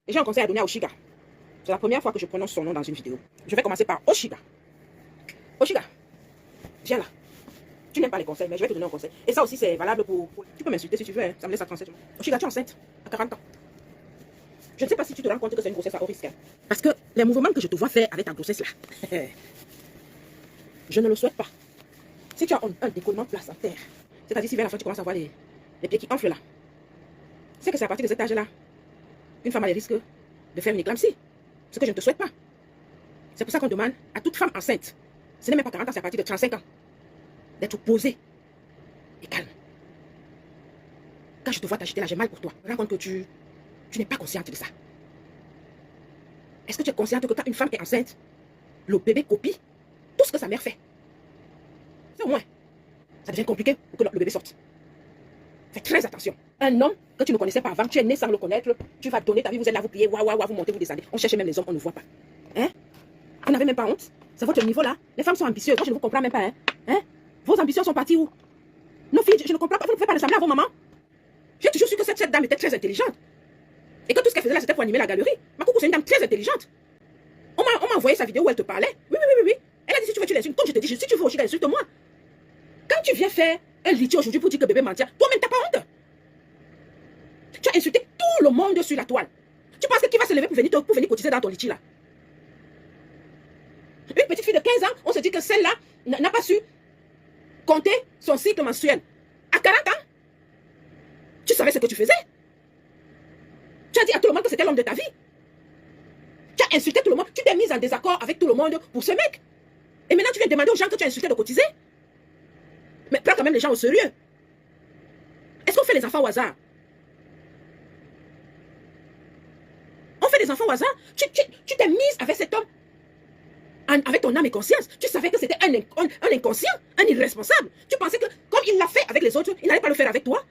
Et j'ai un conseil à donner à Oshiga. C'est la première fois que je prononce son nom dans une vidéo. Je vais commencer par Oshiga. Oshiga, viens là. Tu n'aimes pas les conseils, mais je vais te donner un conseil. Et ça aussi, c'est valable pour... Tu peux m'insulter si tu veux, hein. Ça me laisse à 37 mois. Oshiga, tu es enceinte à 40 ans. Je ne sais pas si tu te rends compte que c'est une grossesse à haut risque. Hein. Parce que les mouvements que je te vois faire avec ta grossesse là, je ne le souhaite pas. Si tu as un décollement placentaire, c'est-à-dire si vers la fin tu commences à voir les pieds qui enflent là, c'est que c'est à partir de cet âge-là, une femme a les risques de faire une éclampsie. Ce que je ne te souhaite pas. C'est pour ça qu'on demande à toute femme enceinte, ce n'est même pas 40 ans, c'est à partir de 35 ans, d'être posée et calme. Quand je te vois t'agiter là, j'ai mal pour toi. Je me rends compte que tu n'es pas consciente de ça. Est-ce que tu es consciente que quand une femme est enceinte, le bébé copie tout ce que sa mère fait? C'est au moins. Ça devient compliqué pour que le bébé sorte. Fais très attention. Un homme que tu ne connaissais pas avant, tu es né sans le connaître, tu vas donner ta vie, vous êtes là, vous priez, vous montez, vous descendez. On cherche même les hommes, on ne voit pas. Hein? Vous n'avez même pas honte? C'est votre niveau là? Les femmes sont ambitieuses, moi je ne vous comprends même pas. Hein? Vos ambitions sont parties où? Nos filles, je ne comprends pas, vous ne pouvez pas ressembler à vos mamans? J'ai toujours su que cette dame était très intelligente. Et que tout ce qu'elle faisait là, c'était pour animer la galerie. Ma coucou, c'est une dame très intelligente. On m'a envoyé sa vidéo où elle te parlait. Oui. Elle a dit si tu veux, tu l'insultes. Comme je te dis, si tu veux aussi, insulte-moi. Quand tu viens faire un litige aujourd'hui pour dire que bébé mentir, toi-même, t'as pas honte. Tu as insulté tout le monde sur la toile. Tu penses que qui va se lever pour venir cotiser dans ton litige là? Une petite fille de 15 ans, on se dit que celle-là n'a pas su compter son cycle menstruel. À 40 ans, tu savais ce que tu faisais. Tu as dit à tout le monde que c'était l'homme de ta vie. Tu as insulté tout le monde. Tu t'es mise en désaccord avec tout le monde pour ce mec. Et maintenant, tu viens demander aux gens que tu as insulté de cotiser. Mais prends quand même les gens au sérieux. Est-ce qu'on fait les enfants au hasard? On fait les enfants au hasard? Tu t'es mise avec cet homme avec ton âme et conscience. Tu savais que c'était un inconscient, un irresponsable. Tu pensais que comme il l'a fait avec les autres, il n'allait pas le faire avec toi.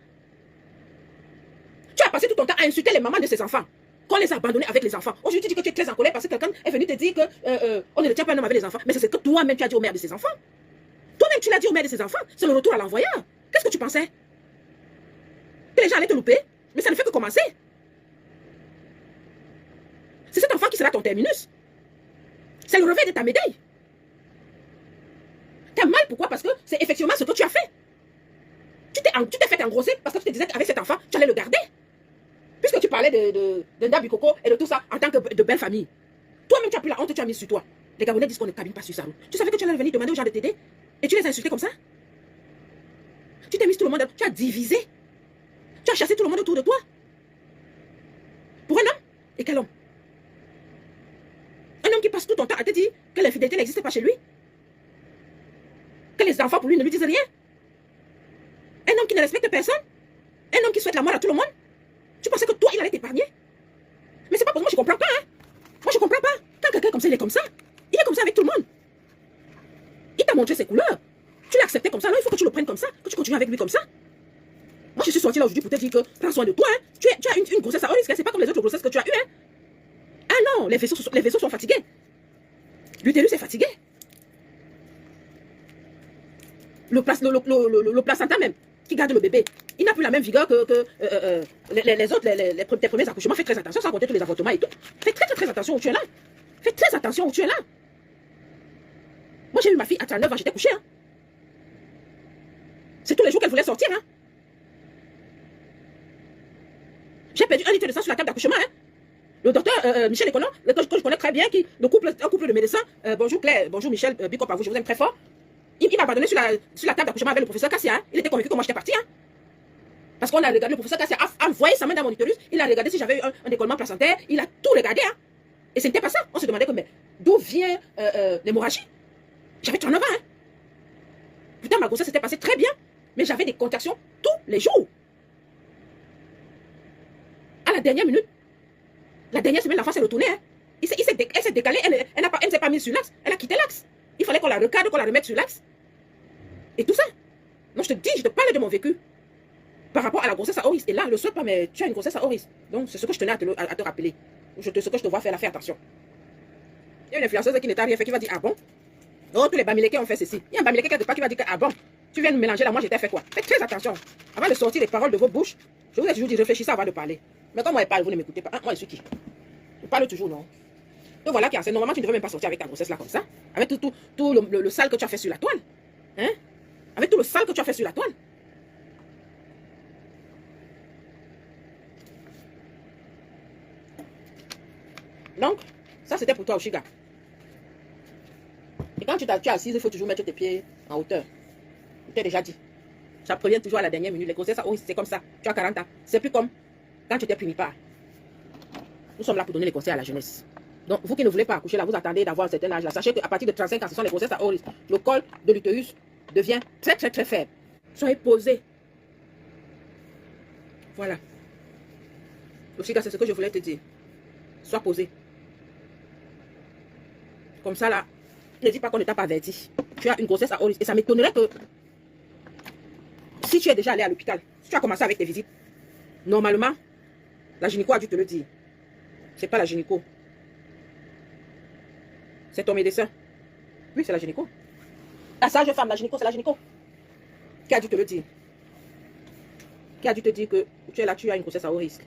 Tu as passé tout ton temps à insulter les mamans de ses enfants. Qu'on les a abandonnés avec les enfants. Aujourd'hui, tu dis que tu es très en colère parce que quelqu'un est venu te dire qu'on ne tient pas un homme avec les enfants. Mais c'est ce que toi-même tu as dit au mère de ses enfants. Toi-même tu l'as dit au mère de ses enfants. C'est le retour à l'envoyeur. Qu'est-ce que tu pensais? Que les gens allaient te louper? Mais ça ne fait que commencer. C'est cet enfant qui sera ton terminus. C'est le revers de ta médaille. T'as mal, pourquoi? Parce que c'est effectivement ce que tu as fait. Tu t'es fait engrosser parce que tu te disais qu'avec cet enfant, tu allais le garder. Puisque tu parlais de Ndabi Coco et de tout ça en tant que de belle famille. Toi-même, tu as pris la honte, tu as mis sur toi. Les Gabonais disent qu'on ne cabine pas sur sa roue. Tu savais que tu allais venir demander aux gens de t'aider et tu les as insultés comme ça? Tu t'es mis tout le monde, tu as divisé. Tu as chassé tout le monde autour de toi. Pour un homme? Et quel homme? Un homme qui passe tout ton temps à te dire que l'infidélité n'existe pas chez lui. Que les enfants pour lui ne lui disent rien. Un homme qui ne respecte personne. Un homme qui souhaite la mort à tout le monde. Tu pensais que toi, il allait t'épargner? Mais c'est pas pour moi, je comprends pas. Hein? Moi, je comprends pas. Quand quelqu'un comme ça, il est comme ça. Il est comme ça avec tout le monde. Il t'a montré ses couleurs. Tu l'as accepté comme ça. Alors, il faut que tu le prennes comme ça. Que tu continues avec lui comme ça. Moi, je suis sortie là aujourd'hui pour te dire que prends soin de toi. Hein? Tu as une grossesse à haut risque. C'est pas comme les autres grossesses que tu as eues. Hein? Ah non, les vaisseaux sont fatigués. L'utérus est fatigué. Le placenta même, qui garde le bébé, il n'a plus la même vigueur que les autres, tes premiers accouchements. Fais très attention, sans compter tous les avortements et tout. Fais très attention où tu es là. Fais très attention où tu es là. Moi, j'ai eu ma fille à 39 ans, j'étais couchée. Hein. C'est tous les jours qu'elle voulait sortir. Hein. J'ai perdu 1 litre de sang sur la table d'accouchement. Hein. Le docteur Michel Econon, que je connais très bien, un couple de médecins, bonjour Claire, bonjour Michel, big up à vous, je vous aime très fort. Il m'a abandonné sur la table d'accouchement avec le professeur Kassia. Hein. Il était convaincu que moi j'étais partie. Hein. Parce qu'on a regardé, le professeur Kassia a envoyé sa main dans mon utérus. Il a regardé si j'avais eu un décollement placentaire. Il a tout regardé. Hein. Et ce n'était pas ça. On se demandait d'où vient l'hémorragie. J'avais 39 ans. Hein. Putain, ma grossesse s'était passée très bien. Mais j'avais des contractions tous les jours. À la dernière minute, la dernière semaine, l'enfant s'est retourné. Hein. Elle s'est décalée. Elle ne s'est pas mise sur l'axe. Elle a quitté l'axe. Il fallait qu'on la recadre, qu'on la remette sur l'axe. Et tout ça. Non, je te parle de mon vécu. Par rapport à la grossesse à haut risque. Et là, le souhaite pas, mais tu as une grossesse à haut risque. Donc, c'est ce que je tenais à te rappeler. Ce que je te vois faire, là, fais attention. Il y a une influenceuse qui n'est rien fait, qui va dire, ah bon? Oh, tous les Bamileke ont fait ceci. Il y a un Bamileke quelque part qui va dire, ah bon? Tu viens de mélanger là, moi j'étais fait quoi? Faites très attention. Avant de sortir les paroles de vos bouches, je vous ai toujours dit, réfléchissez avant de parler. Mais quand moi je parle, vous ne m'écoutez pas. Moi, je suis qui? Je parle toujours, non? Donc voilà qui a normalement tu ne devrais même pas sortir avec ta grossesse là comme ça. Avec tout le sale que tu as fait sur la toile. Hein? Avec tout le sale que tu as fait sur la toile. Donc, ça c'était pour toi, Oshiga. Et quand tu es assise, il faut toujours mettre tes pieds en hauteur. Je t'ai déjà dit. Ça prévient toujours à la dernière minute. Les grossesses, oh, c'est comme ça. Tu as 40 ans. C'est plus comme quand tu étais primipaire. Nous sommes là pour donner les conseils à la jeunesse. Donc, vous qui ne voulez pas accoucher là, vous attendez d'avoir un certain âge là. Sachez qu'à partir de 35 ans, ce sont les grossesses à haut risque. Le col de l'utérus devient très, très, très faible. Soyez posés. Voilà. Oshiga, c'est ce que je voulais te dire. Sois posé. Comme ça là, ne dis pas qu'on ne t'a pas averti. Tu as une grossesse à haut risque. Et ça m'étonnerait que si tu es déjà allé à l'hôpital, si tu as commencé avec tes visites, normalement, la gynéco a dû te le dire. C'est pas la gynéco. C'est ton médecin. Oui, c'est la gynéco. La sage femme, la gynéco, c'est la gynéco. Qui a dû te le dire. Qui a dû te dire que tu es là, tu as une grossesse à haut risque.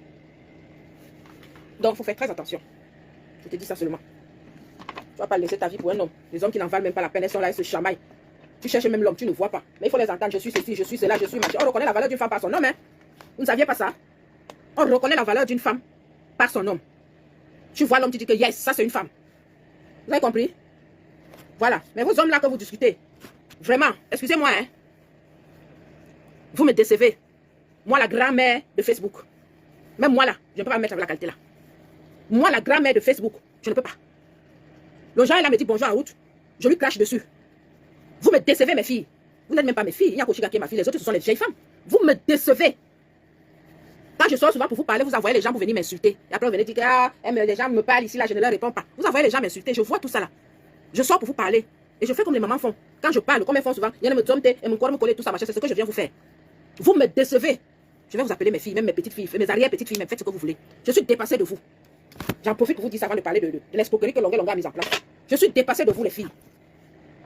Donc, il faut faire très attention. Je te dis ça seulement. Tu ne vas pas laisser ta vie pour un homme. Les hommes qui n'en valent même pas la peine, elles sont là, elles se chamaillent. Tu cherches même l'homme, tu ne vois pas. Mais il faut les entendre. Je suis ceci, je suis cela, je suis machin. On reconnaît la valeur d'une femme par son homme. Hein? Vous ne saviez pas ça? On reconnaît la valeur d'une femme par son homme. Tu vois l'homme, tu dis que yes, ça c'est une femme. Vous avez compris? Voilà. Mais vos hommes là que vous discutez, vraiment, excusez-moi, hein? Vous me décevez. Moi, la grand-mère de Facebook. Même moi là, je ne peux pas me mettre avec la qualité là. Moi, la grand-mère de Facebook, je ne peux pas. Le genre là me dit bonjour en route, je lui crache dessus. Vous me décevez, mes filles. Vous n'êtes même pas mes filles. Il y a Koshiga qui est ma fille. Les autres, ce sont les vieilles femmes. Vous me décevez. Quand je sors souvent pour vous parler, vous envoyez les gens pour venir m'insulter. Et après, vous venez dire que les gens me parlent ici, là, je ne leur réponds pas. Vous envoyez les gens m'insulter. Je vois tout ça là. Je sors pour vous parler. Et je fais comme les mamans font. Quand je parle, comme elles font souvent, il y en a me dompter et mon corps me coller tout ça, machin. C'est ce que je viens vous faire. Vous me décevez. Je vais vous appeler mes filles, même mes petites filles, mes arrière-petites filles, même faites ce que vous voulez. Je suis dépassée de vous. J'en profite pour vous dire ça avant de parler de l'escroquerie que Longue a mise en place. Je suis dépassée de vous, les filles.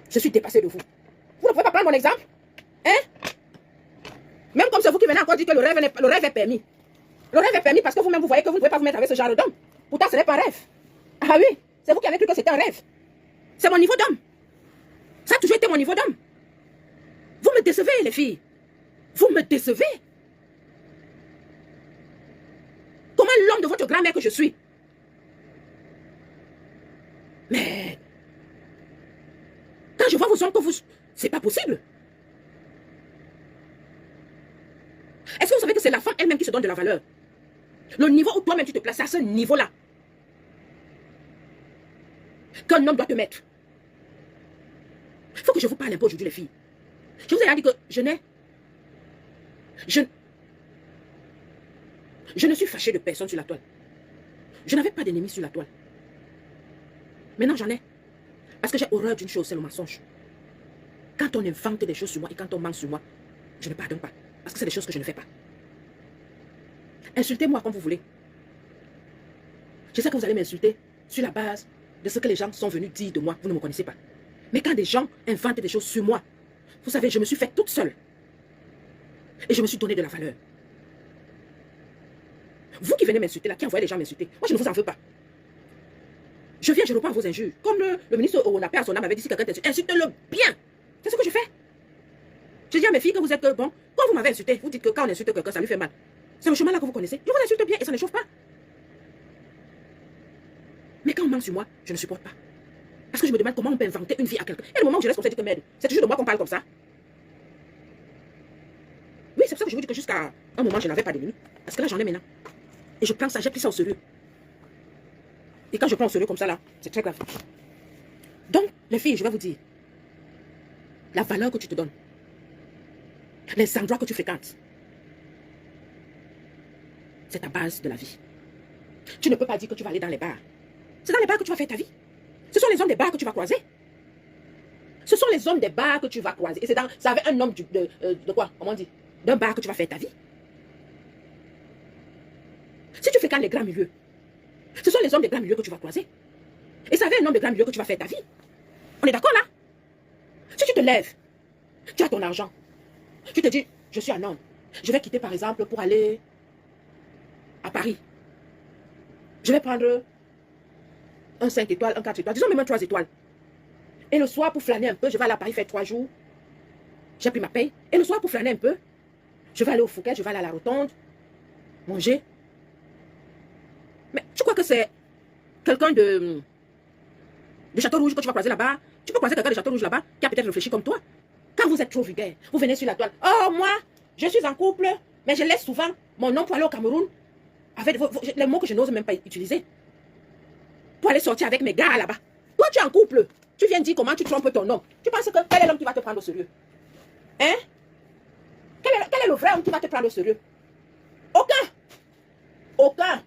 Je suis dépassée de vous. Vous ne pouvez pas prendre mon exemple? Hein? Même comme c'est vous qui venez encore dire que le rêve est permis. Le rêve est permis parce que vous-même, vous voyez que vous ne pouvez pas vous mettre avec ce genre d'homme. Pourtant, ce n'est pas un rêve. Ah oui, c'est vous qui avez cru que c'était un rêve. C'est mon niveau d'homme. Ça a toujours été mon niveau d'homme. Vous me décevez, les filles. Vous me décevez. Comment l'homme de votre grand-mère que je suis? Mais quand je vois vos hommes que vous... C'est pas possible. Est-ce que vous savez que c'est la femme elle-même qui se donne de la valeur? Le niveau où toi-même tu te places, à ce niveau-là qu'un homme doit te mettre. Il faut que je vous parle un peu aujourd'hui, les filles. Je vous ai dit que je ne suis fâchée de personne sur la toile. Je n'avais pas d'ennemis sur la toile. Maintenant, j'en ai. Parce que j'ai horreur d'une chose, c'est le mensonge. Quand on invente des choses sur moi et quand on ment sur moi, je ne pardonne pas. Parce que c'est des choses que je ne fais pas. Insultez-moi comme vous voulez. Je sais que vous allez m'insulter sur la base de ce que les gens sont venus dire de moi. Vous ne me connaissez pas. Mais quand des gens inventent des choses sur moi, vous savez, je me suis faite toute seule. Et je me suis donné de la valeur. Vous qui venez m'insulter là, qui envoyez les gens m'insulter, moi je ne vous en veux pas. Je viens, je réponds à vos injures. Comme le ministre Owonapé à son âme avait dit si quelqu'un t'insulte, insulte-le bien. C'est ce que je fais. Je dis à mes filles que vous êtes bon. Quand vous m'avez insulté, vous dites que quand on insulte quelqu'un, ça lui fait mal. C'est le chemin là que vous connaissez. Je vous insulte bien et ça ne chauffe pas. Mais quand on ment sur moi, je ne supporte pas. Parce que je me demande comment on peut inventer une vie à quelqu'un. Et le moment où je reste comme ça, je dis que merde, c'est toujours de moi qu'on parle comme ça. Oui, c'est pour ça que je vous dis que jusqu'à un moment, je n'avais pas d'ennemis. Parce que là, j'en ai maintenant. Et je prends ça, j'ai pris ça au sérieux. Et quand je prends au sérieux comme ça là, c'est très grave. Donc, les filles, je vais vous dire, la valeur que tu te donnes, les endroits que tu fréquentes, c'est ta base de la vie. Tu ne peux pas dire que tu vas aller dans les bars. C'est dans les bars que tu vas faire ta vie. Ce sont les hommes des bars que tu vas croiser. Ce sont les hommes des bars que tu vas croiser. Et c'est avec un homme de quoi? Comment on dit? D'un bar que tu vas faire ta vie. Si tu fréquentes les grands milieux, ce sont les hommes des grands milieux que tu vas croiser. Et c'est avec un homme de grand milieu que tu vas faire ta vie. On est d'accord là? Si tu te lèves, tu as ton argent. Tu te dis, je suis un homme. Je vais quitter par exemple pour aller à Paris. Je vais prendre un 5 étoiles, un 4 étoiles, disons même un 3 étoiles. Et le soir, pour flâner un peu, je vais aller à Paris faire 3 jours. J'ai pris ma paye. Et le soir, pour flâner un peu, je vais aller au Fouquet, je vais aller à la Rotonde, manger. Mais tu crois que c'est quelqu'un de Château Rouge que tu vas croiser là-bas? Tu peux croiser quelqu'un de Château Rouge là-bas qui a peut-être réfléchi comme toi. Quand vous êtes trop vulgaire, vous venez sur la toile. Oh, moi, je suis en couple, mais je laisse souvent mon nom pour aller au Cameroun avec les mots que je n'ose même pas utiliser. Pour aller sortir avec mes gars là-bas. Toi, tu es en couple. Tu viens dire comment tu trompes ton homme. Tu penses que quel est l'homme qui va te prendre au sérieux? Hein? Quel est le vrai homme qui va te prendre au sérieux? Aucun. Aucun.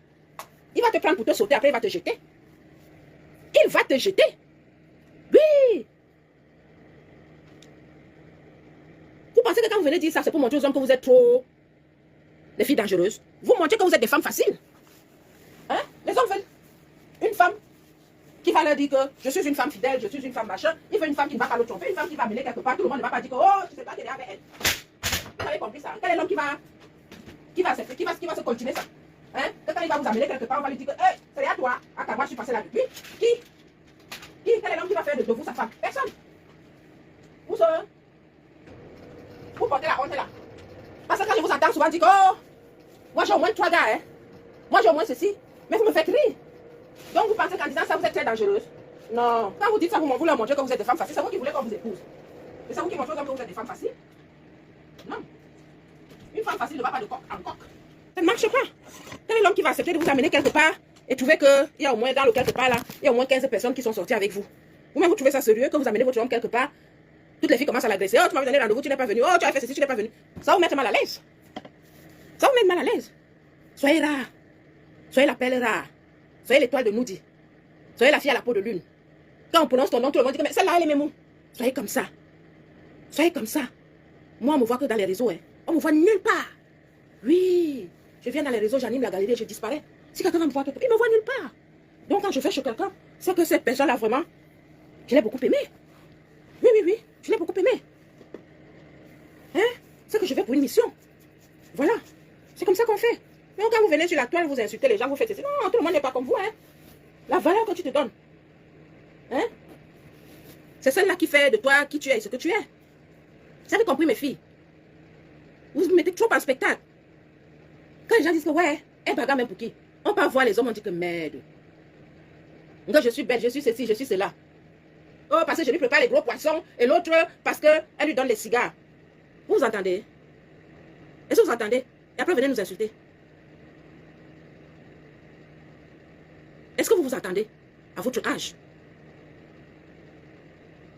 Il va te prendre pour te sauter, après il va te jeter. Il va te jeter. Oui. Vous pensez que quand vous venez dire ça, c'est pour montrer aux hommes que vous êtes trop des filles dangereuses? Vous montrez que vous êtes des femmes faciles. Hein? Les hommes veulent une femme qui va leur dire que je suis une femme fidèle, je suis une femme machin. Il veut une femme qui ne va pas le tromper, une femme qui va mener quelque part. Tout le monde ne va pas dire que oh, je ne sais pas qu'elle est avec elle. Vous avez compris ça? Quel est l'homme qui va se continuer ça? Hein? Quand il va vous amener quelque part, on va lui dire que hey, c'est à toi, à ta voix, je suis passé là depuis. Quel est l'homme qui va faire de vous sa femme? Personne. Vous portez la honte là. Parce que quand je vous entends souvent dire que oh, moi j'ai au moins 3 gars, hein? Moi j'ai au moins ceci. Mais vous me faites rire. Donc vous pensez qu'en disant ça, vous êtes très dangereuse? Non. Quand vous dites ça, vous leur montrez que vous êtes des femmes faciles. C'est vous qui voulez qu'on vous épouse. Et c'est vous qui montrez que vous êtes des femmes faciles. Non. Une femme facile ne va pas de coq en coq. Ça ne marche pas. Quel est l'homme qui va accepter de vous amener quelque part et trouver qu'il y a au moins dans le quelque part là, il y a au moins 15 personnes qui sont sorties avec vous? Vous-même vous trouvez ça sérieux que vous amenez votre homme quelque part? Toutes les filles commencent à l'agresser. Oh, tu m'avais donné rendez-vous, tu n'es pas venu. Oh, tu as fait ceci, tu n'es pas venu. Ça vous met mal à l'aise. Ça vous met mal à l'aise. Soyez rare. Soyez la perle rare. Soyez l'étoile de Moody. Soyez la fille à la peau de lune. Quand on prononce ton nom, tout le monde dit que mais celle-là, elle est Mémou. Soyez comme ça. Soyez comme ça. Moi, on me voit que dans les réseaux. Hein. On me voit nulle part. Oui. Je viens dans les réseaux, j'anime la galerie et je disparais. Si quelqu'un me voit, il me voit nulle part. Donc, quand je vais chez quelqu'un, c'est que cette personne-là, vraiment, je l'ai beaucoup aimé. Oui, oui, oui. Je l'ai beaucoup aimé. Hein? C'est que je vais pour une mission. Voilà. C'est comme ça qu'on fait. Mais quand vous venez sur la toile, vous insultez les gens, vous faites ceci. Non, tout le monde n'est pas comme vous. Hein? La valeur que tu te donnes. Hein? C'est celle-là qui fait de toi qui tu es et ce que tu es. Vous avez compris, mes filles? Vous vous mettez trop en spectacle. Quand les gens disent que ouais, elle bagarre même pour qui? On peut voir les hommes, on dit que merde. Donc je suis belle, je suis ceci, je suis cela. Oh, parce que je lui prépare les gros poissons. Et l'autre, parce qu'elle lui donne les cigares. Vous entendez? Est-ce que vous entendez? Et après, venez nous insulter. Est-ce que vous vous attendez à votre âge?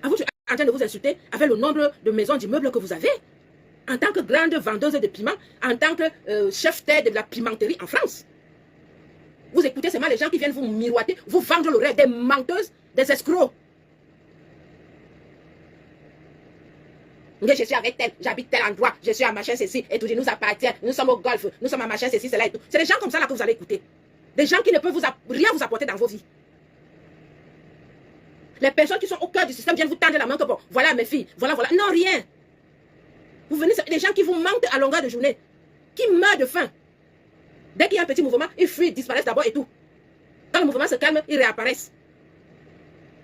À votre âge, en train de vous insulter avec le nombre de maisons d'immeubles que vous avez? En tant que grande vendeuse de piments, en tant que chef tête de la pimenterie en France? Vous écoutez seulement les gens qui viennent vous miroiter, vous vendre le rêve, des menteuses, des escrocs. Je suis avec tel, j'habite tel endroit, je suis à machin ceci, et tout nous appartient, nous sommes au golf, nous sommes à machin ceci, cela et tout. C'est des gens comme ça là que vous allez écouter. Des gens qui ne peuvent rien vous apporter dans vos vies. Les personnes qui sont au cœur du système viennent vous tendre la main que bon, voilà mes filles, voilà, voilà. Non, rien. Vous venez, des gens qui vous mentent à longueur de journée, qui meurent de faim. Dès qu'il y a un petit mouvement, ils fuient, disparaissent d'abord et tout. Quand le mouvement se calme, ils réapparaissent.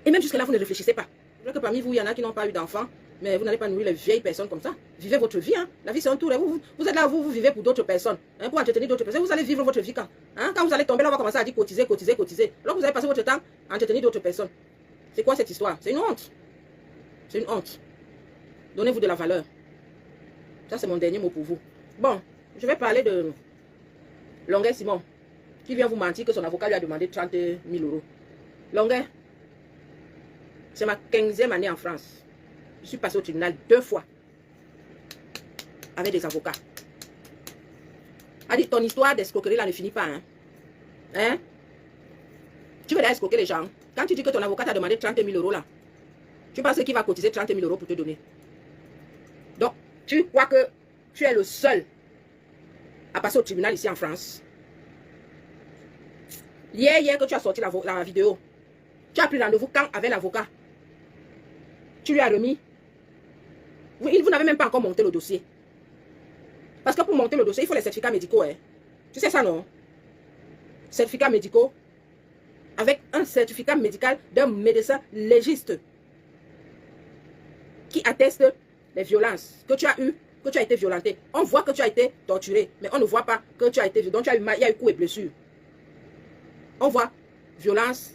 Et même jusque là, vous ne réfléchissez pas. Je vois que parmi vous, il y en a qui n'ont pas eu d'enfants. Mais vous n'allez pas nourrir les vieilles personnes comme ça. Vivez votre vie. Hein. La vie, c'est un tour. Vous êtes là, vous vivez pour d'autres personnes. Hein, pour entretenir d'autres personnes. Vous allez vivre votre vie quand hein? Quand vous allez tomber, là, on va commencer à dire cotiser, cotiser, cotiser. Alors vous allez passer votre temps à entretenir d'autres personnes. C'est quoi cette histoire? C'est une honte. C'est une honte. Donnez-vous de la valeur. Ça, c'est mon dernier mot pour vous. Bon, je vais parler de Longuet Simon, qui vient vous mentir que son avocat lui a demandé 30 000 €. Longuet, c'est ma 15e année en France. Je suis passé au tribunal 2 fois avec des avocats. A dit, ton histoire d'escroquerie là ne finit pas. Hein? Tu veux escroquer les gens. Quand tu dis que ton avocat t'a demandé 30 000 € là, tu penses qu'il va cotiser 30 000 € pour te donner. Donc, tu crois que tu es le seul à passer au tribunal ici en France. Hier que tu as sorti la vidéo, tu as pris rendez-vous quand avec l'avocat? Tu lui as remis. Vous n'avez même pas encore monté le dossier. Parce que pour monter le dossier, il faut les certificats médicaux. Hein. Tu sais ça, non? Certificats médicaux avec un un certificat médical d'un médecin légiste qui atteste les violences que tu as eues, que tu as été violenté. On voit que tu as été torturé, mais on ne voit pas que tu as été, donc tu as eu mal, il y a eu coups et blessures. On voit violence,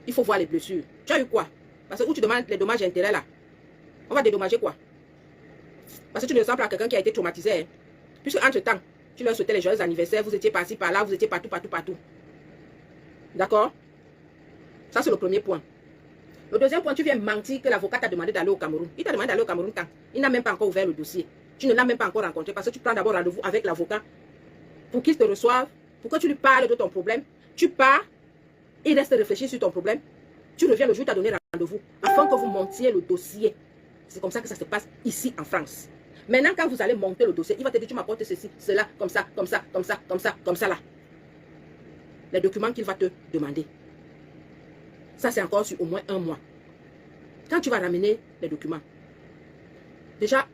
il faut voir les blessures. Tu as eu quoi? Parce que où tu demandes les dommages et intérêts là, on va dédommager quoi? Parce que tu ne ressembles à quelqu'un qui a été traumatisé. Hein? Puisque entre-temps, tu leur souhaitais les joyeux anniversaires, vous étiez par-ci, par-là, vous étiez partout, partout, partout. D'accord? Ça, c'est le premier point. Le deuxième point, tu viens mentir que l'avocat t'a demandé d'aller au Cameroun. Il t'a demandé d'aller au Cameroun quand? Il n'a même pas encore ouvert le dossier. Tu ne l'as même pas encore rencontré parce que tu prends d'abord rendez-vous avec l'avocat pour qu'il te reçoive, pour que tu lui parles de ton problème. Tu pars, il reste réfléchir sur ton problème. Tu reviens le jour où tu as donné rendez-vous afin que vous montiez le dossier. C'est comme ça que ça se passe ici en France. Maintenant, quand vous allez monter le dossier, il va te dire, tu m'apportes ceci, cela, comme ça, comme ça, comme ça, comme ça, comme ça là. Les documents qu'il va te demander. Ça, c'est encore sur au moins 1 mois. Quand tu vas ramener les documents, déjà,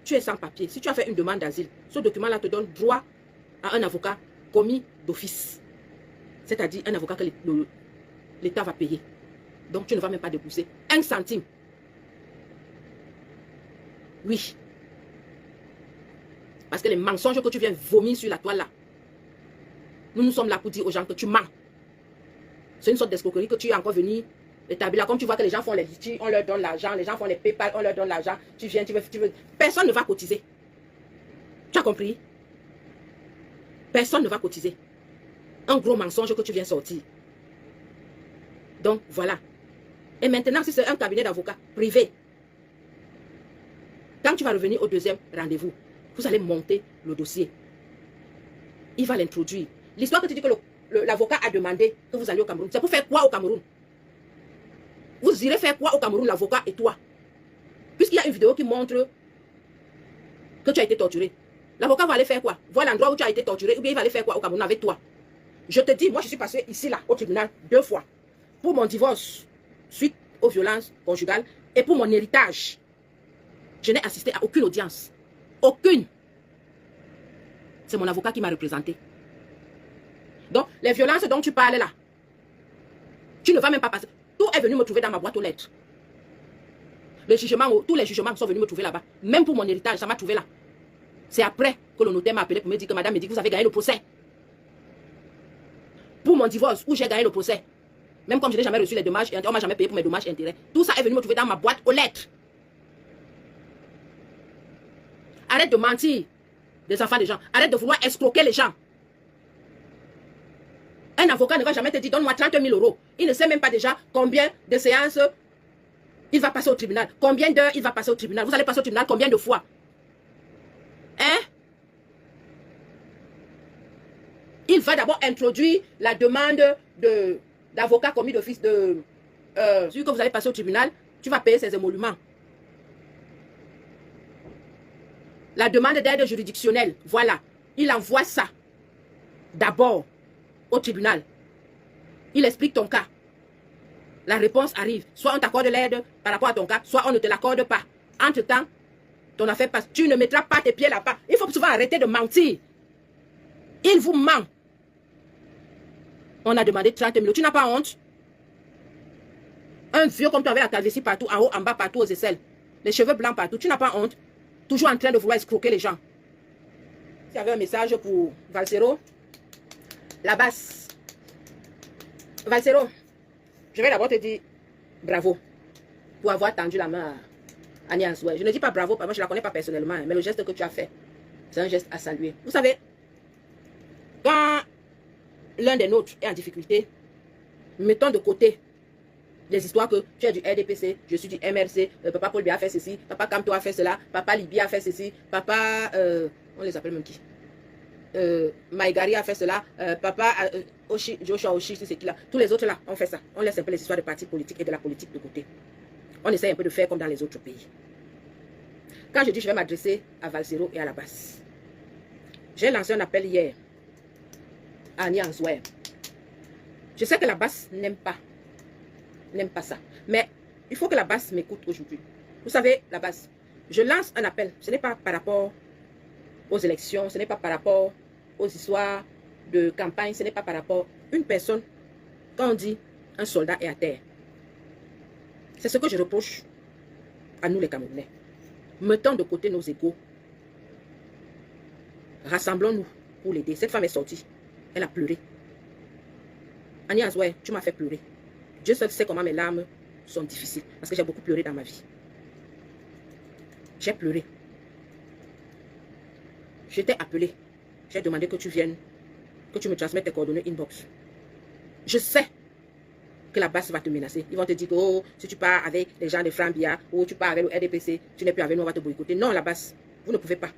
tu es sans papier. Si tu as fait une demande d'asile, ce document-là te donne droit à un avocat commis d'office. C'est-à-dire un avocat que l'État va payer. Donc, tu ne vas même pas débourser 1 centime. Oui. Parce que les mensonges que tu viens vomir sur la toile là, nous sommes là pour dire aux gens que tu mens. C'est une sorte d'escroquerie que tu es encore venu établir là. Comme tu vois que les gens font les litiges, on leur donne l'argent. Les gens font les PayPal, on leur donne l'argent. Tu viens, tu veux. Personne ne va cotiser. Tu as compris? Personne ne va cotiser. Un gros mensonge que tu viens sortir. Donc, voilà. Et maintenant, si c'est un cabinet d'avocats privé, quand tu vas revenir au deuxième rendez-vous, vous allez monter le dossier. Il va l'introduire. L'histoire que tu dis que l'avocat a demandé que vous alliez au Cameroun, c'est pour faire quoi au Cameroun? Vous irez faire quoi au Cameroun, l'avocat et toi? Puisqu'il y a une vidéo qui montre que tu as été torturé. L'avocat va aller faire quoi? Voir l'endroit où tu as été torturé ou bien il va aller faire quoi au Cameroun avec toi? Je te dis, moi je suis passé ici, là, au tribunal 2 fois. Pour mon divorce, suite aux violences conjugales et pour mon héritage. Je n'ai assisté à aucune audience. Aucune. C'est mon avocat qui m'a représenté. Donc, les violences dont tu parles là, tu ne vas même pas passer. Tout est venu me trouver dans ma boîte aux lettres. Le jugement, tous les jugements sont venus me trouver là-bas. Même pour mon héritage, ça m'a trouvé là. C'est après que le notaire m'a appelé pour me dire que madame me dit que vous avez gagné le procès. Pour mon divorce, où j'ai gagné le procès. Même comme je n'ai jamais reçu les dommages, on ne m'a jamais payé pour mes dommages et intérêts. Tout ça est venu me trouver dans ma boîte aux lettres. Arrête de mentir des enfants des gens. Arrête de vouloir escroquer les gens. Un avocat ne va jamais te dire, donne-moi 30 000 €. Il ne sait même pas déjà combien de séances il va passer au tribunal. Combien d'heures il va passer au tribunal. Vous allez passer au tribunal combien de fois? Hein? Il va d'abord introduire la demande d'avocat commis d'office de... celui que vous allez passer au tribunal, tu vas payer ses émoluments. La demande d'aide juridictionnelle, voilà. Il envoie ça d'abord au tribunal. Il explique ton cas. La réponse arrive. Soit on t'accorde l'aide par rapport à ton cas, soit on ne te l'accorde pas. Entre-temps, ton affaire passe. Tu ne mettras pas tes pieds là-bas. Il faut souvent arrêter de mentir. Il vous ment. On a demandé 30 000 €. Tu n'as pas honte? Un vieux comme tu avais la calvitie partout, en haut, en bas, partout aux aisselles. Les cheveux blancs partout. Tu n'as pas honte? Toujours en train de vouloir escroquer les gens. S'il y avait un message pour Valsero, la basse. Valsero, je vais d'abord te dire bravo pour avoir tendu la main à Annie Ansoué. Je ne dis pas bravo, parce que moi je ne la connais pas personnellement, mais le geste que tu as fait, c'est un geste à saluer. Vous savez, quand l'un des nôtres est en difficulté, mettons de côté les histoires que tu es du RDPC, je suis du MRC, papa Paul Biya a fait ceci, papa Kamto a fait cela, papa Libya a fait ceci, papa, on les appelle même qui? Maïgari a fait cela, papa Joshua Oshi, c'est qui là. Tous les autres là ont fait ça. On laisse un peu les histoires de partis politiques et de la politique de côté. On essaie un peu de faire comme dans les autres pays. Quand je dis je vais m'adresser à Valsero et à la basse, j'ai lancé un appel hier à Annie Ansoué. Je sais que la basse n'aime pas ça. Mais il faut que la basse m'écoute aujourd'hui. Vous savez, la basse, je lance un appel. Ce n'est pas par rapport aux élections, ce n'est pas par rapport aux histoires de campagne, ce n'est pas par rapport à une personne. Quand on dit un soldat est à terre. C'est ce que je reproche à nous les Camerounais. Mettons de côté nos égos. Rassemblons-nous pour l'aider. Cette femme est sortie. Elle a pleuré. Agnès, ouais, tu m'as fait pleurer. Dieu seul sait comment mes larmes sont difficiles. Parce que j'ai beaucoup pleuré dans ma vie. J'ai pleuré. Je t'ai appelé. J'ai demandé que tu viennes, que tu me transmettes tes coordonnées inbox. Je sais que la base va te menacer. Ils vont te dire que oh, si tu pars avec les gens de Frambia ou tu pars avec le RDPC, tu n'es plus avec nous, on va te boycotter. Non, la base, vous ne pouvez pas.